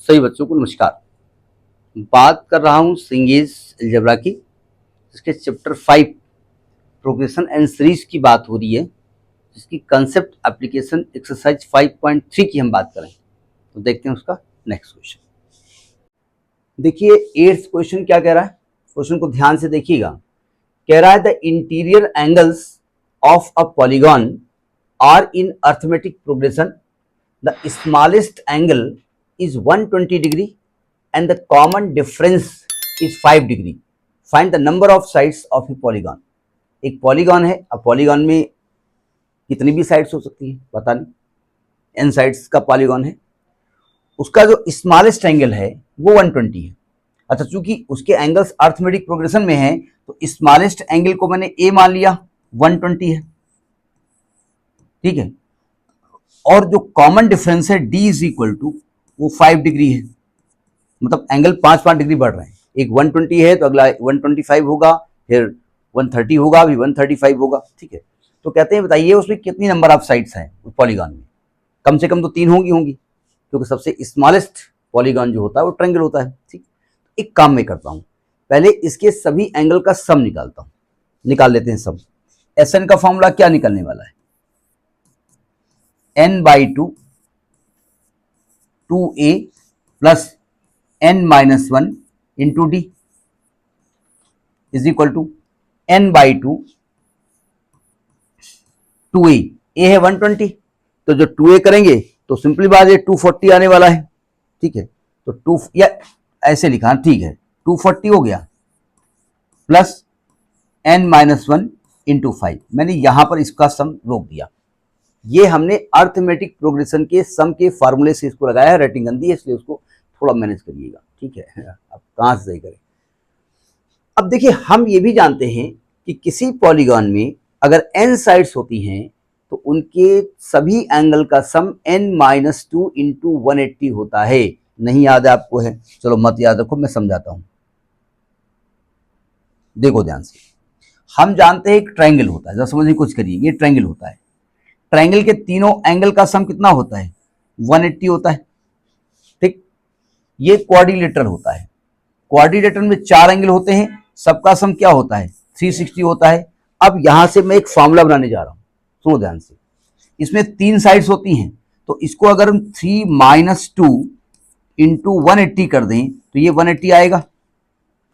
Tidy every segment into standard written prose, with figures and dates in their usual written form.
सभी बच्चों को नमस्कार। बात कर रहा हूँ सिंगेज अलजेब्रा की, जिसके चैप्टर 5 प्रोग्रेशन एंड सीरीज की बात हो रही है, जिसकी कंसेप्ट एप्लीकेशन एक्सरसाइज 5.3 की हम बात करें। तो देखते हैं उसका नेक्स्ट क्वेश्चन। देखिए 8th क्वेश्चन क्या कह रहा है, क्वेश्चन को ध्यान से देखिएगा। कह रहा है the interior angles of a polygon are in arithmetic progression, the smallest angle is 120 degree and the common difference is 5 degree. Find the number of sides of a polygon. एक पॉलीगॉन है, अब पॉलीगॉन में कितनी भी sides हो सकती है पता नहीं, n साइड्स का पॉलीगॉन है। उसका जो स्मॉलेस्ट एंगल है वो 120 है। अच्छा, चूंकि उसके एंगल्स अर्थमेटिक प्रोग्रेशन में है तो स्मॉलेस्ट एंगल को मैंने a मान लिया, 120 है, ठीक है। और जो कॉमन डिफरेंस है d इज इक्वल टू वो 5 डिग्री है, मतलब एंगल 5 डिग्री बढ़ रहे हैं। एक 120 है तो अगला 125 होगा, फिर 130 होगा, अभी 135 होगा, ठीक है। तो कहते हैं बताइए उसमें कितनी नंबर ऑफ साइड्स हैं उस पॉलीगॉन में। कम से कम तो 3 होंगी, क्योंकि सबसे स्मॉलेस्ट पॉलीगॉन जो होता है वो ट्रायंगल होता है, ठीक। एक काम मैं करता हूँ, पहले इसके सभी एंगल का सम निकालता हूँ। निकाल लेते हैं सम। SN का फॉर्मूला क्या निकलने वाला है, n/2 2a plus n-1 into d is equal to n/2 2a, a है 120, तो जो 2a करेंगे तो सिंपली बात है 240 आने वाला है, ठीक है। तो 2 या ऐसे लिखा, ठीक है, 240 हो गया प्लस n-1 इंटू 5। मैंने यहां पर इसका सम रोक दिया। ये हमने अर्थमेटिक प्रोग्रेशन के सम के फार्मूले से इसको लगाया है, राइटिंग गंदी है इसलिए उसको थोड़ा मैनेज करिएगा, ठीक है। अब कहां से सही करें। अब देखिए हम ये भी जानते हैं कि किसी पॉलीगॉन में अगर n साइड्स होती हैं तो उनके सभी एंगल का सम n-2 इंटू 180 होता है। नहीं याद है आपको? है, चलो मत याद रखो, मैं समझाता हूं। देखो ध्यान से, हम जानते हैं एक ट्रायंगल होता है, जरा समझने की कोशिश करिए। ये ट्रायंगल होता है, ट्रायंगल के तीनों एंगल का सम कितना होता है, 180 होता है, ठीक। ये क्वाड्रिलेटरल होता है, क्वाड्रिलेटरल में 4 एंगल होते हैं, सबका सम क्या होता है, 360 होता है। अब यहां से मैं एक फॉर्मूला बनाने जा रहा हूं, सुनो ध्यान से। इसमें 3 साइड्स होती हैं, तो इसको अगर हम 3 - 2 इंटू 180 कर दें तो ये 180 आएगा,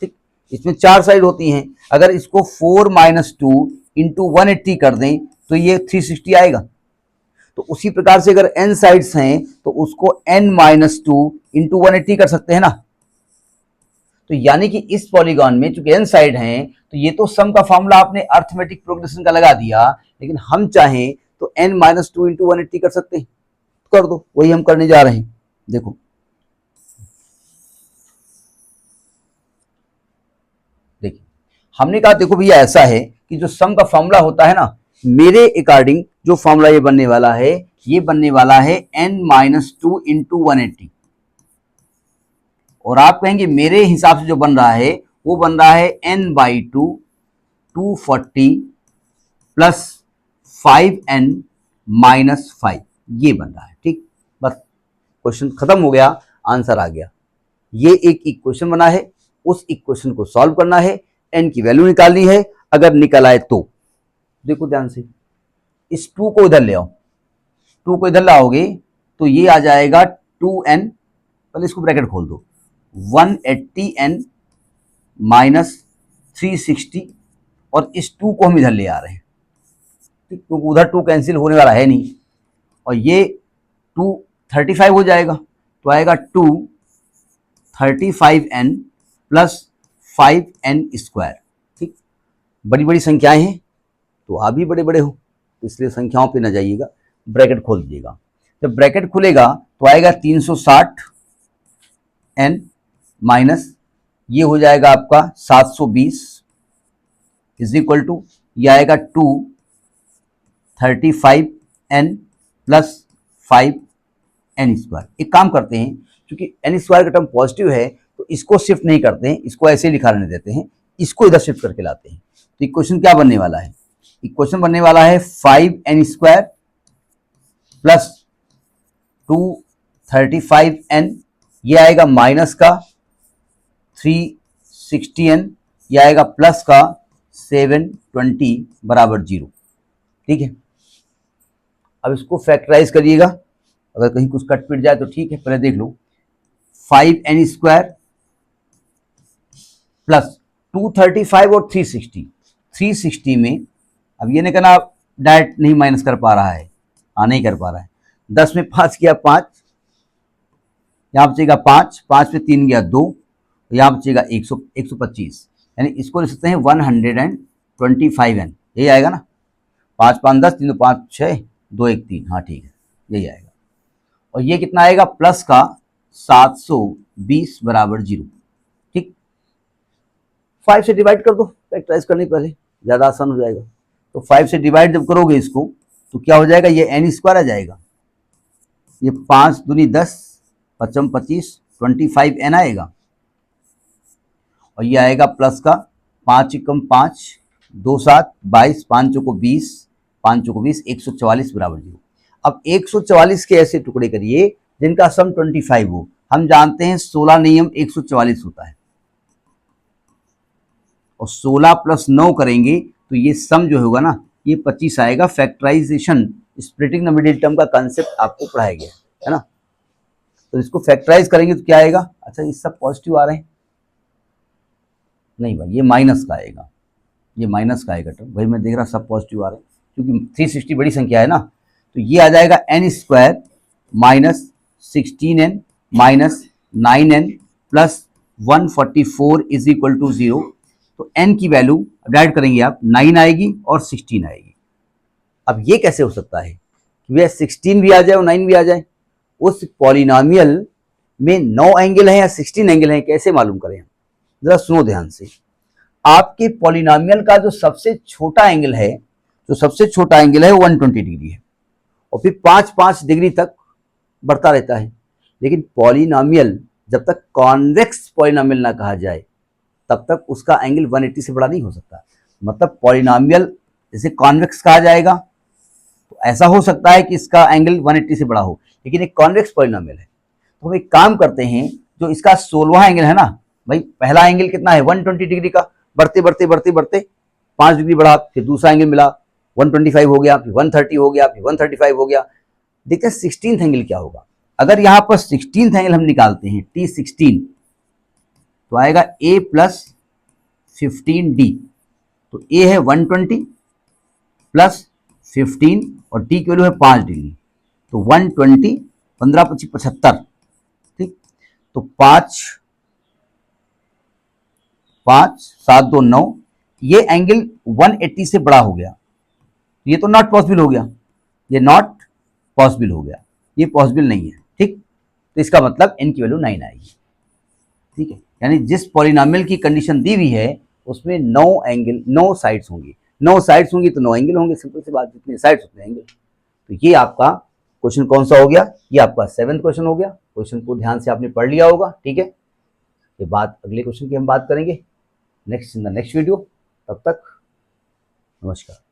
ठीक। इसमें 4 साइड होती हैं, अगर इसको 4 - 2 इंटू 180 कर दें तो ये 360 आएगा। तो उसी प्रकार से अगर n साइड्स हैं तो उसको n-2 इंटू 180 कर सकते हैं ना। तो यानी कि इस पॉलीगॉन में चूंकि n साइड हैं तो ये तो सम का फॉर्मूला आपने अर्थमेटिक प्रोग्रेशन का लगा दिया, लेकिन हम चाहें तो n-2 इंटू 180 कर सकते हैं, कर दो, वही हम करने जा रहे हैं। देखो देखिए, हमने कहा देखो भैया ऐसा है कि जो सम का फॉर्मूला होता है ना, मेरे अकॉर्डिंग जो फॉर्मूला ये बनने वाला है, ये बनने वाला है n-2 इंटू 180। और आप कहेंगे मेरे हिसाब से जो बन रहा है वो बन रहा है n/2 240 प्लस 5n-5, ये बन रहा है, ठीक। बस क्वेश्चन खत्म हो गया, आंसर आ गया। ये एक इक्वेशन बना है, उस इक्वेशन को सॉल्व करना है, n की वैल्यू निकालनी है। अगर निकल आए तो देखो ध्यान से, इस 2 को इधर ले आओ, 2 को इधर लाओगे तो ये आ जाएगा 2n, पहले इसको ब्रैकेट खोल दो, 180n माइनस 360, और इस 2 को हम इधर ले आ रहे हैं, ठीक, क्योंकि उधर 2 कैंसिल होने वाला है नहीं, और ये 235 हो जाएगा, तो आएगा 235n प्लस 5n², ठीक। बड़ी बड़ी संख्याएं हैं तो आप भी बड़े बड़े हो, इसलिए संख्याओं पे ना जाइएगा, ब्रैकेट खोल दीजिएगा। जब ब्रैकेट खुलेगा तो आएगा 360n माइनस ये हो जाएगा आपका 720 इज इक्वल टू ये आएगा 235n प्लस 5n²। एक काम करते हैं, क्योंकि n² का टर्म पॉजिटिव है तो इसको शिफ्ट नहीं करते हैं, इसको ऐसे ही लिखा रहने देते हैं, इसको इधर शिफ्ट करके लाते हैं। तो इक्वेशन क्या बनने वाला है, इक्वेशन बनने वाला है 5n² प्लस 235n ये आएगा माइनस का 360n, ये आएगा प्लस का 720 बराबर 0। ठीक है, अब इसको फैक्टराइज करिएगा, अगर कहीं कुछ कट पिट जाए तो ठीक है, पहले देख लो। 5n स्क्वायर प्लस 235 और 360 में, अब ये नहीं कहना डायरेक्ट नहीं माइनस कर पा रहा है, हाँ नहीं कर पा रहा है। 10 में 5 किया 5, यहाँ बचेगा 5, 5 में 3 गया 2, यहाँ बचेगा 125, यानी इसको लिख सकते हैं 125n, यही आएगा ना। 5 5 10, 3 5 6, 2 1 3, हाँ ठीक है, यही आएगा। और ये कितना आएगा, प्लस का 720 बराबर 0। ठीक, 5 से डिवाइड कर दो, फैक्टराइज करने पहले ज़्यादा आसान हो जाएगा। तो 5 से डिवाइड जब करोगे इसको तो क्या हो जाएगा, ये n स्क्वायर आ जाएगा, ये 5 दूनी 10, 5 25, 25n आएगा। और ये आएगा प्लस का 5 एकम 5, 2 7 22, 5 चौको 20, 5 चौको 20, 144 बराबर 0। अब 144 के ऐसे टुकड़े करिए जिनका सम 25 हो। हम जानते हैं 16 नियम 144 होता है, और 16 प्लस 9 करेंगे तो ये सम जो होगा ना, ये 25 आएगा। Factorisation, splitting the middle term का कंसेप्ट आपको पढ़ाया गया है ना। तो इसको फैक्टराइज करेंगे तो क्या आएगा, अच्छा ये सब पॉजिटिव आ रहे हैं, नहीं भाई ये माइनस का आएगा, ये माइनस का आएगा टर्म। भाई मैं देख रहा सब पॉजिटिव आ रहे हैं, क्योंकि 360 बड़ी संख्या है ना। तो ये आ जाएगा n square minus 16n minus 9n plus 144 is equal to 0। तो n की वैल्यू डायरेक्ट करेंगे आप, 9 आएगी और 16 आएगी। अब ये कैसे हो सकता है कि भैया 16 भी आ जाए और 9 भी आ जाए? उस पॉलिनोमियल में 9 एंगल है या 16 एंगल है, कैसे मालूम करें? जरा सुनो ध्यान से। आपके पॉलिनोमियल का जो सबसे छोटा एंगल है, वो 120 डिग्री है, और फिर 5-5 डिग्री तक बढ़ता रहता है। लेकिन पॉलिनोमियल जब तक कॉन्वेक्स पॉलिनोमियल ना कहा जाए तब तक उसका एंगल 180 से बड़ा नहीं हो सकता। मतलब पॉलिनोमियल जैसे कॉन्वेक्स कहा जाएगा तो ऐसा हो सकता है कि इसका एंगल 180 से बड़ा हो, लेकिन एक कॉन्वेक्स पॉलिनोमियल है। तो हम एक काम करते हैं, जो इसका 16वां एंगल है ना भाई, पहला एंगल कितना है 120 डिग्री का, बढ़ते बढ़ते बढ़ते बढ़ते 5 डिग्री बढ़ा, फिर दूसरा एंगल मिला 125 हो गया, फिर 130 हो गया, फिर 135 हो गया। देखते हैं 16th एंगल क्या होगा। अगर यहां पर 16th एंगल हम निकालते हैं T16, तो आएगा a प्लस 15d। तो a है 120 प्लस 15 और d की वैल्यू है 5 डिग्री, तो 120, 15 25 75। ठीक, तो 5 7 2 9, ये एंगल 180 से बड़ा हो गया। ये तो नॉट पॉसिबल हो गया, ये नॉट पॉसिबल हो गया, ये पॉसिबल नहीं है। ठीक, तो इसका मतलब n की वैल्यू 9 आएगी। ठीक है, यानी जिस पॉलिनोमियल की कंडीशन दी हुई है उसमें 9 साइड्स होंगी, 9 साइड्स होंगी तो 9 एंगल होंगे। सिंपल सी बात, जितने साइड्स उतने एंगल। तो ये आपका क्वेश्चन कौन सा हो गया, ये आपका 7th क्वेश्चन हो गया। क्वेश्चन को ध्यान से आपने पढ़ लिया होगा। ठीक है, ये बात अगले क्वेश्चन की हम बात करेंगे next in the next video. तब तक नमस्कार।